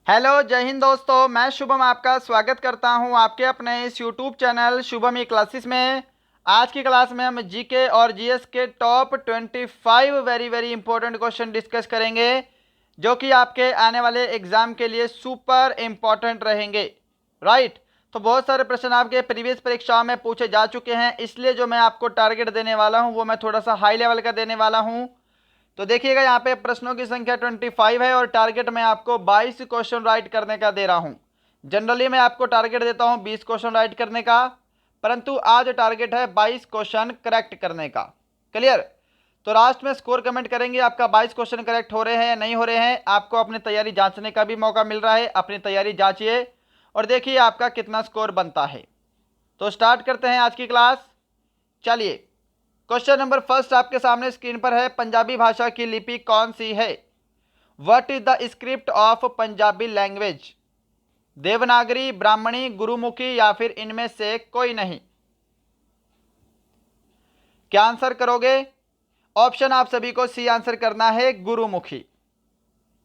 Hello जय हिंद दोस्तों, मैं शुभम आपका स्वागत करता हूं आपके अपने इस यूट्यूब चैनल शुभम ई क्लासेस में। आज की क्लास में हम जीके और जीएस के top 25 very very important question discuss करेंगे, जो कि आपके आने वाले एग्जाम के लिए सुपर इंपॉर्टेंट रहेंगे। राइट। तो बहुत सारे प्रश्न आपके प्रीवियस परीक्षाओं में पूछे जा चुके हैं, इसलिए जो मैं आपको टारगेट देने वाला हूं वो मैं थोड़ा सा हाई लेवल का देने वाला हूं। तो देखिएगा, यहाँ पे प्रश्नों की संख्या 25 है और टारगेट मैं आपको 22 क्वेश्चन राइट करने का दे रहा हूँ। जनरली मैं आपको टारगेट देता हूँ 20 क्वेश्चन राइट करने का, परंतु आज टारगेट है 22 क्वेश्चन करेक्ट करने का। क्लियर। तो लास्ट में स्कोर कमेंट करेंगे आपका 22 क्वेश्चन करेक्ट हो रहे हैं या नहीं हो रहे हैं। आपको अपनी तैयारी जांचने का भी मौका मिल रहा है, अपनी तैयारी जांचिए और देखिए आपका कितना स्कोर बनता है। तो स्टार्ट करते हैं आज की क्लास। चलिए, क्वेश्चन नंबर फर्स्ट आपके सामने स्क्रीन पर है। पंजाबी भाषा की लिपि कौन सी है? What is the script of Punjabi language? Devanagari, Brahmani, Gurmukhi या फिर इनमें से कोई नहीं? क्या आंसर करोगे? ऑप्शन आप सभी को सी आंसर करना है, गुरुमुखी।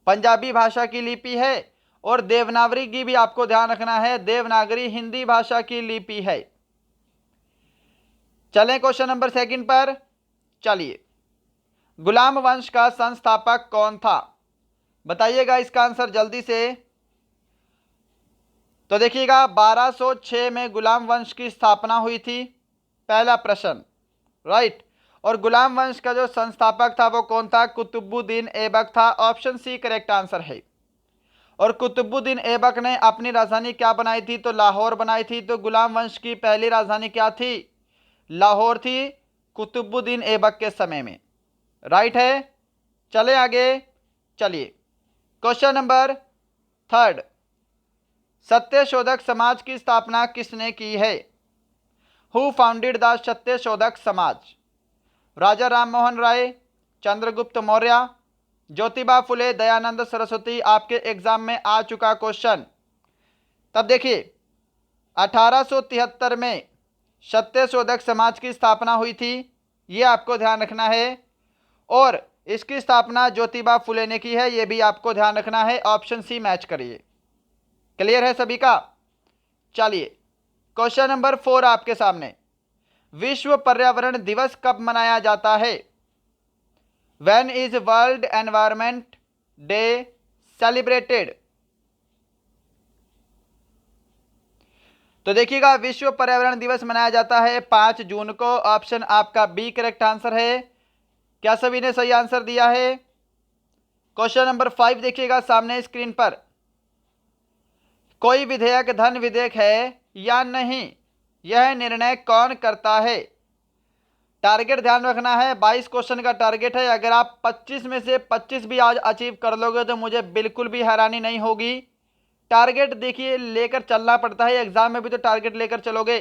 पंजाबी भाषा की लिपि है और देवनागरी की भी आपको ध्यान रखना है, देवनागरी हिंदी भाषा की लिपि है। चलें क्वेश्चन नंबर सेकंड पर। चलिए, गुलाम वंश का संस्थापक कौन था? बताइएगा इसका आंसर जल्दी से। तो देखिएगा, 1206 में गुलाम वंश की स्थापना हुई थी, पहला प्रश्न। राइट। और गुलाम वंश का जो संस्थापक था वो कौन था? कुतुबुद्दीन ऐबक था। ऑप्शन सी करेक्ट आंसर है। और कुतुबुद्दीन ऐबक ने अपनी राजधानी क्या बनाई थी? तो लाहौर बनाई थी। तो गुलाम वंश की पहली राजधानी क्या थी? लाहौर थी, कुतुबुद्दीन ऐबक के समय में। राइट है। चले आगे। चलिए, question number third. Satyashodhak Samaj की स्थापना किसने की है? Who founded the Satyashodhak Samaj? राजा राम मोहन राय, चंद्रगुप्त मौर्य, ज्योतिबा फुले, दयानंद सरस्वती? आपके एग्जाम में आ चुका क्वेश्चन। तब देखिए, 1873 में सत्यशोधक समाज की स्थापना हुई थी, ये आपको ध्यान रखना है। और इसकी स्थापना ज्योतिबा फुले ने की है, ये भी आपको ध्यान रखना है। ऑप्शन सी मैच करिए। क्लियर है सभी का? चलिए, क्वेश्चन नंबर 4 आपके सामने। विश्व पर्यावरण दिवस कब मनाया जाता है? When is world environment day celebrated? तो देखिएगा, विश्व पर्यावरण दिवस मनाया जाता है 5 जून को। ऑप्शन आपका बी करेक्ट आंसर है। क्या सभी ने सही आंसर दिया है? क्वेश्चन नंबर 5 देखिएगा सामने स्क्रीन पर। कोई विधेयक धन विधेयक है या नहीं, यह निर्णय कौन करता है? टारगेट ध्यान रखना है, 22 क्वेश्चन का टारगेट है। अगर आप 25 में से 25 भी आज अचीव कर लोगे तो मुझे बिल्कुल भी हैरानी नहीं होगी। टारगेट देखिए लेकर चलना पड़ता है, एग्जाम में भी तो टारगेट लेकर चलोगे।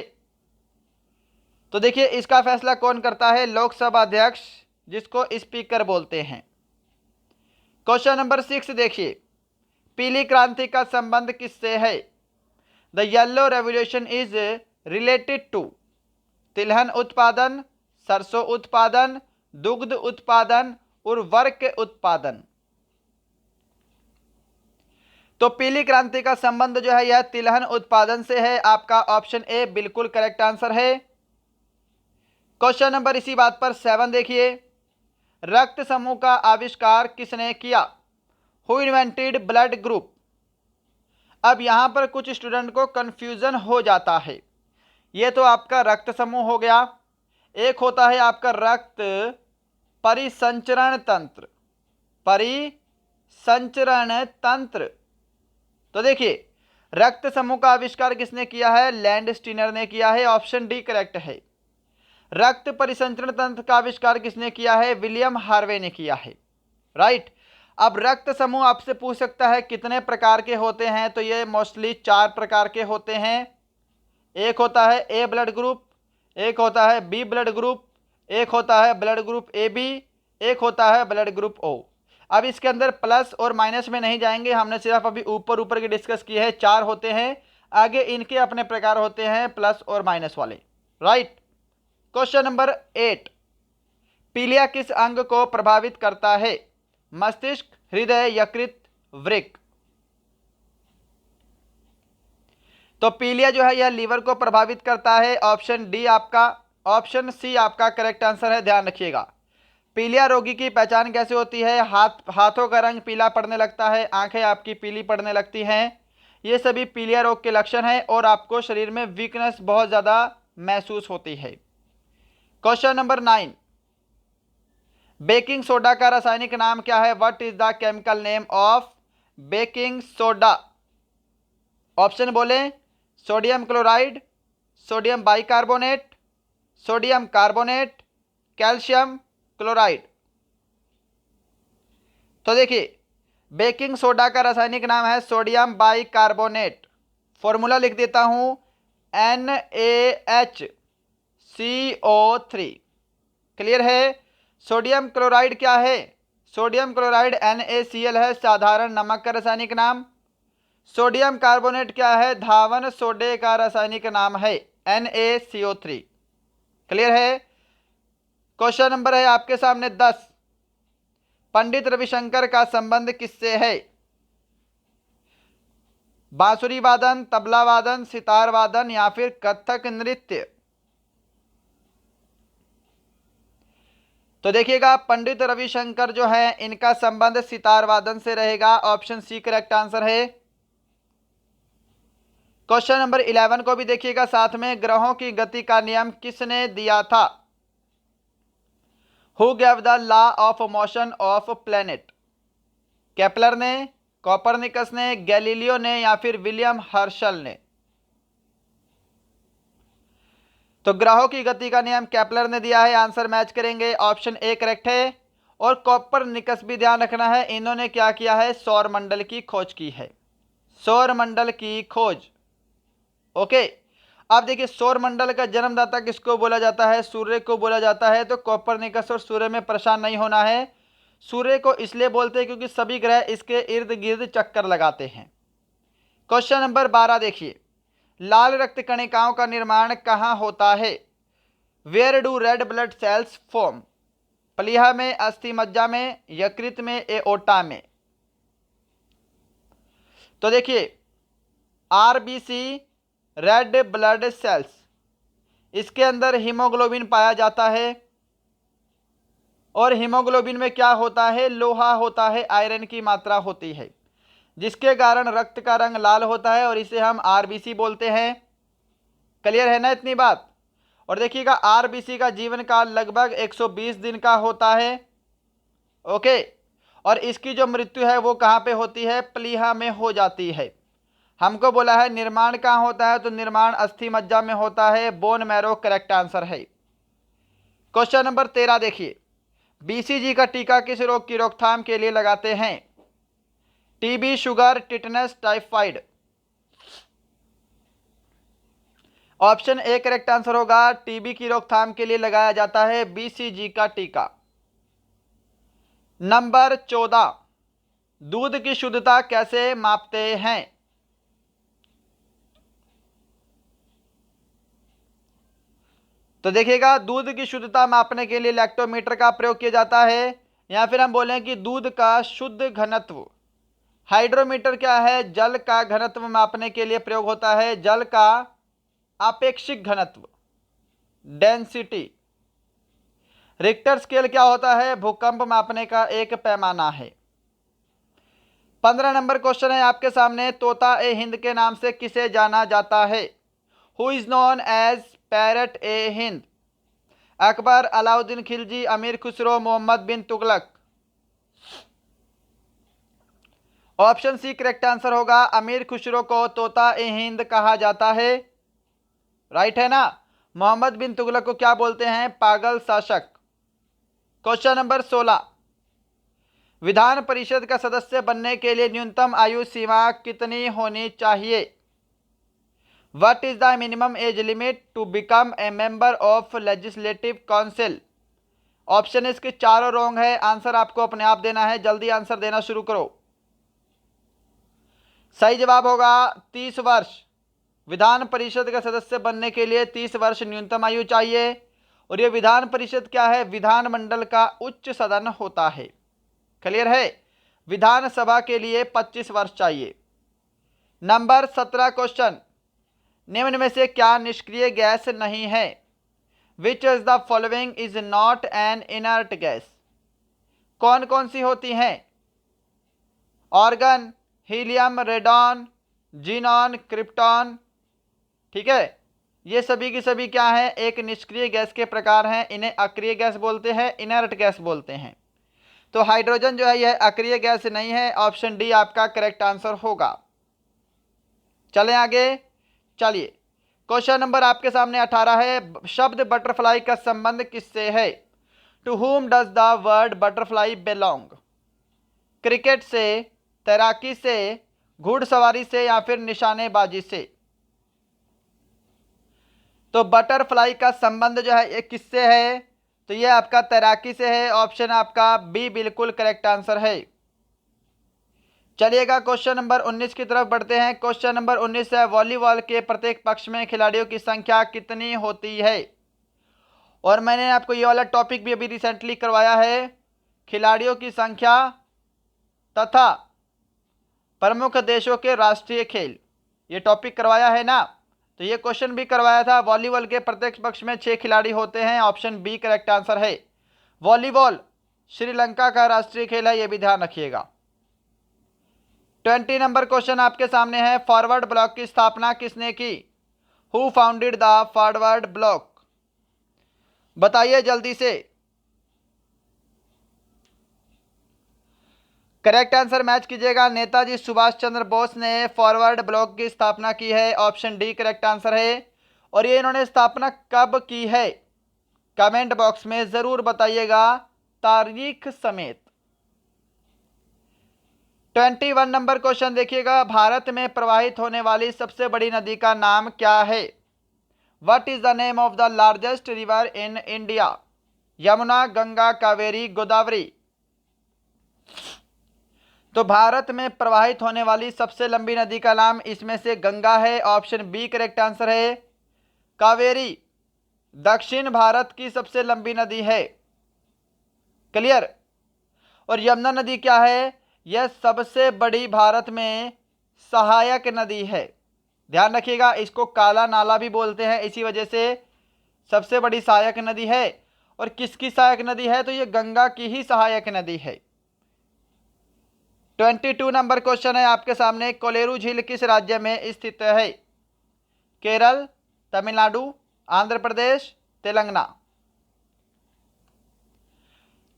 तो देखिए, इसका फैसला कौन करता है? लोकसभा अध्यक्ष, जिसको स्पीकर बोलते हैं। क्वेश्चन नंबर 6 देखिए, पीली क्रांति का संबंध किससे है? The yellow revolution is related to तिलहन उत्पादन, सरसों उत्पादन, दुग्ध उत्पादन, उर्वरक उत्पादन? तो पीली क्रांति का संबंध जो है यह तिलहन उत्पादन से है। आपका ऑप्शन ए बिल्कुल करेक्ट आंसर है। क्वेश्चन नंबर इसी बात पर 7 देखिए, रक्त समूह का आविष्कार किसने किया? Who invented blood group? अब यहां पर कुछ स्टूडेंट को कंफ्यूजन हो जाता है। ये तो आपका रक्त समूह हो गया, एक होता है आपका रक्त परिसंचरण तंत्र। परिसंचरण तंत्र। तो देखिए, रक्त समूह का आविष्कार किसने किया है? लैंड स्टीनर ने किया है। ऑप्शन डी करेक्ट है। रक्त परिसंचरण तंत्र का आविष्कार किसने किया है? विलियम हार्वे ने किया है। राइट। अब रक्त समूह आपसे पूछ सकता है कितने प्रकार के होते हैं, तो ये मोस्टली 4 प्रकार के होते हैं। एक होता है ए ब्लड ग्रुप, एक होता है बी ब्लड ग्रुप, एक होता है ब्लड ग्रुप ए बी, एक होता है ब्लड ग्रुप ओ। अब इसके अंदर प्लस और माइनस में नहीं जाएंगे, हमने सिर्फ अभी ऊपर ऊपर की डिस्कस की है। 4 होते हैं, आगे इनके अपने प्रकार होते हैं प्लस और माइनस वाले। राइट। क्वेश्चन नंबर 8, पीलिया किस अंग को प्रभावित करता है? मस्तिष्क, हृदय, यकृत, वृक्क? तो पीलिया जो है यह लीवर को प्रभावित करता है। ऑप्शन सी आपका करेक्ट आंसर है, ध्यान रखिएगा। पीलिया रोगी की पहचान कैसे होती है? हाथों का रंग पीला पड़ने लगता है, आंखें आपकी पीली पड़ने लगती हैं, ये सभी पीलिया रोग के लक्षण हैं। और आपको शरीर में वीकनेस बहुत ज़्यादा महसूस होती है। क्वेश्चन नंबर 9, बेकिंग सोडा का रासायनिक नाम क्या है? What is the chemical name of baking soda? Option बोले, sodium chloride, sodium bicarbonate, sodium carbonate, calcium chloride. तो देखिए, बेकिंग सोडा का रासायनिक नाम है सोडियम बाइकार्बोनेट। फॉर्मूला लिख देता हूं, NaHCO3। क्लियर है? सोडियम क्लोराइड क्या है? सोडियम क्लोराइड NaCl है, साधारण नमक का रासायनिक नाम। सोडियम कार्बोनेट क्या है? धावन सोडे का रासायनिक नाम है, NaCO3। क्लियर है? क्वेश्चन नंबर है आपके सामने 10, पंडित रविशंकर का संबंध किससे है? बांसुरी वादन, तबला वादन, सितार वादन या फिर कथक नृत्य? तो देखिएगा, पंडित रविशंकर जो है इनका संबंध सितार वादन से रहेगा। ऑप्शन सी करेक्ट आंसर है। क्वेश्चन नंबर 11 को भी देखिएगा साथ में, ग्रहों की गति का नियम किसने दिया था? Who gave the law of motion of planet? Kepler ने, कोपरनिकस ने, गैलीलियो ने या फिर विलियम हर्शल ने? तो ग्रहों की गति का नियम केपलर ने दिया है, आंसर मैच करेंगे, ऑप्शन ए करेक्ट है। और कोपरनिकस भी ध्यान रखना है, इन्होंने क्या किया है? सौर मंडल की खोज की है, सौर मंडल की खोज। ओके, अब देखिए, सौर मंडल का जन्मदाता किसको बोला जाता है? सूर्य को बोला जाता है। तो कोपरनिकस और सूर्य में परेशान नहीं होना है। सूर्य को इसलिए बोलते हैं क्योंकि सभी ग्रह इसके इर्द गिर्द चक्कर लगाते हैं। क्वेश्चन नंबर 12 देखिए, लाल रक्त कणिकाओं का निर्माण कहाँ होता है? Where do red blood cells form? प्लीहा में, अस्थि मज्जा में, यकृत में, एओर्टा में? तो देखिए, आरबीसी रेड ब्लड सेल्स, इसके अंदर हीमोग्लोबिन पाया जाता है। और हीमोग्लोबिन में क्या होता है? लोहा होता है, आयरन की मात्रा होती है, जिसके कारण रक्त का रंग लाल होता है और इसे हम आरबीसी बोलते हैं। क्लियर है ना इतनी बात? और देखिएगा, आरबीसी का जीवन काल लगभग 120 दिन का होता है। ओके, और इसकी जो मृत्यु है वो कहाँ पे होती है? प्लीहा में हो जाती है। हमको बोला है निर्माण कहाँ होता है, तो निर्माण अस्थि मज्जा में होता है, बोन मैरो करेक्ट आंसर है। क्वेश्चन नंबर 13 देखिए, बीसीजी का टीका किस रोग की रोकथाम के लिए लगाते हैं? TB, sugar, tetanus, typhoid? Option A correct answer होगा, टीबी की रोकथाम के लिए लगाया जाता है बीसीजी का टीका। नंबर 14, दूध की शुद्धता कैसे मापते हैं? तो देखिएगा, दूध की शुद्धता मापने के लिए लैक्टोमीटर का प्रयोग किया जाता है, या फिर हम बोलें कि दूध का शुद्ध घनत्व। हाइड्रोमीटर क्या है? जल का घनत्व मापने के लिए प्रयोग होता है, जल का आपेक्षिक घनत्व, डेंसिटी। रिक्टर स्केल क्या होता है? भूकंप मापने का एक पैमाना है। 15 नंबर क्वेश्चन है आपके सामने, तोता ए हिंद के नाम से किसे जाना जाता है? Who is known as parrot a Hind? Akbar, Alauddin Khilji, Amir Khusro, Mohammad bin Tughlaq? Option C correct answer होगा, अमीर खुसरो को तोता ए हिंद कहा जाता है। राइट है ना? मोहम्मद बिन तुगलक को क्या बोलते हैं? पागल शासक। क्वेश्चन नंबर 16, विधान परिषद का सदस्य बनने के लिए न्यूनतम आयु सीमा कितनी होनी चाहिए? What is the minimum age limit to become a member of legislative council? Option इसके चारों रॉन्ग है, आंसर आपको अपने आप देना है, जल्दी आंसर देना शुरू करो। सही जवाब होगा 30 वर्ष। विधान परिषद का सदस्य बनने के लिए 30 वर्ष न्यूनतम आयु चाहिए। और ये विधान परिषद क्या है? विधानमंडल का उच्च सदन होता है। क्लियर है? विधानसभा के लिए 25 वर्ष चाहिए। नंबर 17 क्वेश्चन, निम्न में से क्या निष्क्रिय गैस नहीं है? Which is the following is not an inert gas? कौन कौन सी होती हैं? Organ, helium, radon, xenon, krypton. ठीक है, ये सभी की सभी क्या है? एक निष्क्रिय गैस के प्रकार हैं। इन्हें अक्रिय गैस बोलते हैं, इनर्ट गैस बोलते हैं। तो हाइड्रोजन जो है यह अक्रिय गैस नहीं है। ऑप्शन डी आपका करेक्ट आंसर होगा। चलें आगे। चलिए, क्वेश्चन नंबर आपके सामने 18 है। शब्द बटरफ्लाई का संबंध किससे है? To whom does the word butterfly belong? Cricket से, तैराकी से, घुड़सवारी से या फिर निशानेबाजी से? तो बटरफ्लाई का संबंध जो है ये किससे है? तो ये आपका तैराकी से है। ऑप्शन आपका बी बिल्कुल करेक्ट आंसर है। चलिएगा क्वेश्चन नंबर 19 की तरफ बढ़ते हैं। क्वेश्चन नंबर 19 है, वॉलीबॉल के प्रत्येक पक्ष में खिलाड़ियों की संख्या कितनी होती है? और मैंने आपको ये वाला टॉपिक भी अभी रिसेंटली करवाया है, खिलाड़ियों की संख्या तथा प्रमुख देशों के राष्ट्रीय खेल। ये टॉपिक करवाया है ना? तो ये क्वेश्चन भी करवाया था। वॉलीबॉल के प्रत्येक पक्ष में 6 खिलाड़ी होते हैं। ऑप्शन बी करेक्ट आंसर है। वॉलीबॉल श्रीलंका का राष्ट्रीय खेल है, ये भी ध्यान रखिएगा। 20 नंबर क्वेश्चन आपके सामने है, फॉरवर्ड ब्लॉक की स्थापना किसने की? Who founded the forward block? बताइए जल्दी से। करेक्ट आंसर मैच कीजिएगा। नेताजी सुभाष चंद्र बोस ने फॉरवर्ड ब्लॉक की स्थापना की है। ऑप्शन डी करेक्ट आंसर है। और ये इन्होंने स्थापना कब की है? कमेंट बॉक्स में जरूर बताइएगा तारीख समेत। 21 नंबर क्वेश्चन देखिएगा, भारत में प्रवाहित होने वाली सबसे बड़ी नदी का नाम क्या है? What is the name of the largest river in India? Yamuna, Ganga, Kaveri, Godavari? तो भारत में प्रवाहित होने वाली सबसे लंबी नदी का नाम इसमें से गंगा है। ऑप्शन बी करेक्ट आंसर है। कावेरी दक्षिण भारत की सबसे लंबी नदी है। क्लियर? और यमुना नदी क्या है? यह सबसे बड़ी भारत में सहायक नदी है। ध्यान रखिएगा, इसको काला नाला भी बोलते हैं, इसी वजह से सबसे बड़ी सहायक नदी है। और किसकी सहायक नदी है? तो ये गंगा की ही सहायक नदी है। 22 नंबर क्वेश्चन है आपके सामने, कोलेरू झील किस राज्य में स्थित है? केरल, तमिलनाडु, आंध्र प्रदेश, तेलंगाना?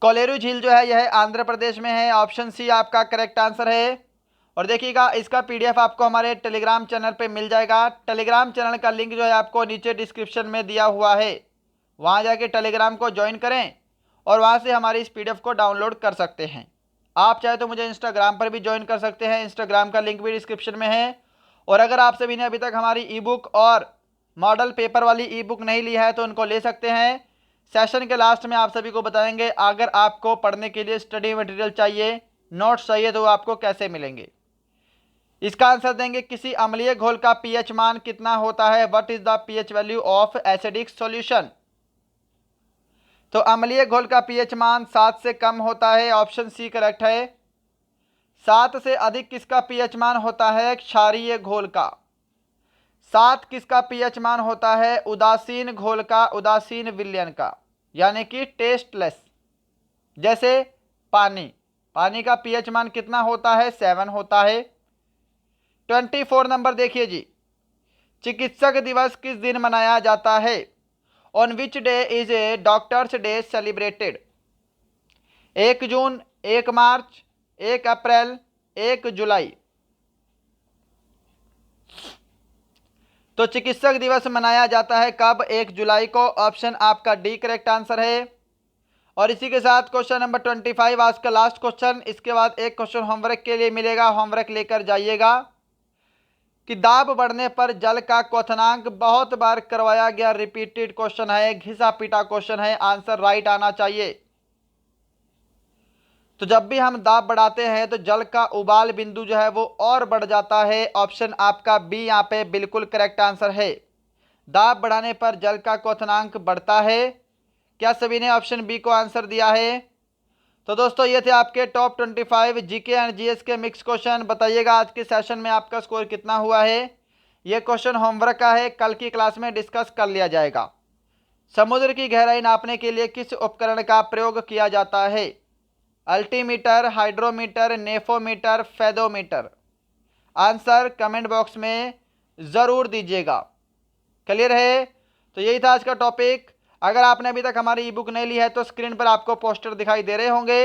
कोलेरू झील जो है यह आंध्र प्रदेश में है। ऑप्शन सी आपका करेक्ट आंसर है। और देखिएगा, इसका पीडीएफ आपको हमारे टेलीग्राम चैनल पे मिल जाएगा। टेलीग्राम चैनल का लिंक जो है आपको नीचे डिस्क्रिप्शन में दिया हुआ है, वहाँ जाके टेलीग्राम को ज्वाइन करें और वहाँ से हमारी इस पीडीएफ को डाउनलोड कर सकते हैं। आप चाहे तो मुझे इंस्टाग्राम पर भी ज्वाइन कर सकते हैं, इंस्टाग्राम का लिंक भी डिस्क्रिप्शन में है। और अगर आप सभी ने अभी तक हमारी ई बुक और मॉडल पेपर वाली ई बुक नहीं ली है तो उनको ले सकते हैं। सेशन के लास्ट में आप सभी को बताएंगे अगर आपको पढ़ने के लिए स्टडी मटेरियल चाहिए, नोट्स चाहिए, तो आपको कैसे मिलेंगे। इसका आंसर देंगे, किसी अम्लीय घोल का पीएच मान कितना होता है? What is the pH value of acidic solution? तो अम्लीय घोल का पीएच मान 7 से कम होता है। ऑप्शन सी करेक्ट है। 7 से अधिक किसका पीएच मान होता है? क्षारीय घोल का। 7 किसका पीएच मान होता है? उदासीन घोल का, उदासीन विलयन का, यानी कि टेस्टलेस। जैसे पानी, पानी का पीएच मान कितना होता है? 7 होता है। 24 नंबर देखिए जी, चिकित्सक दिवस किस दिन मनाया जाता है? On which day is a doctors day celebrated? 1 जून, 1 मार्च, 1 अप्रैल, 1 जुलाई? तो चिकित्सक दिवस मनाया जाता है कब? 1 जुलाई को। ऑप्शन आपका डी करेक्ट आंसर है। और इसी के साथ क्वेश्चन नंबर 25 आज का लास्ट क्वेश्चन। इसके बाद एक क्वेश्चन होमवर्क के लिए मिलेगा, होमवर्क लेकर जाइएगा कि दाब बढ़ने पर जल का क्वथनांक बहुत बार करवाया गया रिपीटेड क्वेश्चन है, घिसा पीटा क्वेश्चन है, आंसर राइट आना चाहिए। तो जब भी हम दाब बढ़ाते हैं तो जल का उबाल बिंदु जो है वो और बढ़ जाता है। ऑप्शन आपका बी यहाँ पे बिल्कुल करेक्ट आंसर है। दाब बढ़ाने पर जल का क्वथनांक बढ़ता है। क्या सभी ने ऑप्शन बी को आंसर दिया है? तो दोस्तों ये थे आपके टॉप 25 जीके एंड जीएस के मिक्स क्वेश्चन। बताइएगा आज के सेशन में आपका स्कोर कितना हुआ है। ये क्वेश्चन होमवर्क का है, कल की क्लास में डिस्कस कर लिया जाएगा। समुद्र की गहराई नापने के लिए किस उपकरण का प्रयोग किया जाता है? Altimeter, hydrometer, nephometer, fathometer. Answer comment box में ज़रूर दीजिएगा। क्लियर है? तो यही था आज का टॉपिक। अगर आपने अभी तक हमारी ई बुक नहीं ली है तो स्क्रीन पर आपको पोस्टर दिखाई दे रहे होंगे।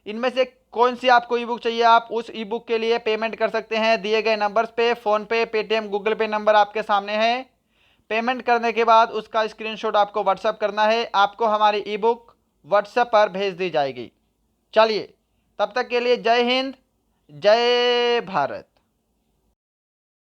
इनमें से कौन सी आपको ई बुक चाहिए, आप उस ई बुक के लिए पेमेंट कर सकते हैं दिए गए नंबर्स पे। फ़ोनपे, पेटीएम, गूगल पे नंबर आपके सामने है। पेमेंट करने के बाद उसका स्क्रीनशॉट आपको व्हाट्सअप करना है, आपको हमारी ई बुक व्हाट्सएप पर भेज दी जाएगी। चलिए, तब तक के लिए जय हिंद, जय भारत।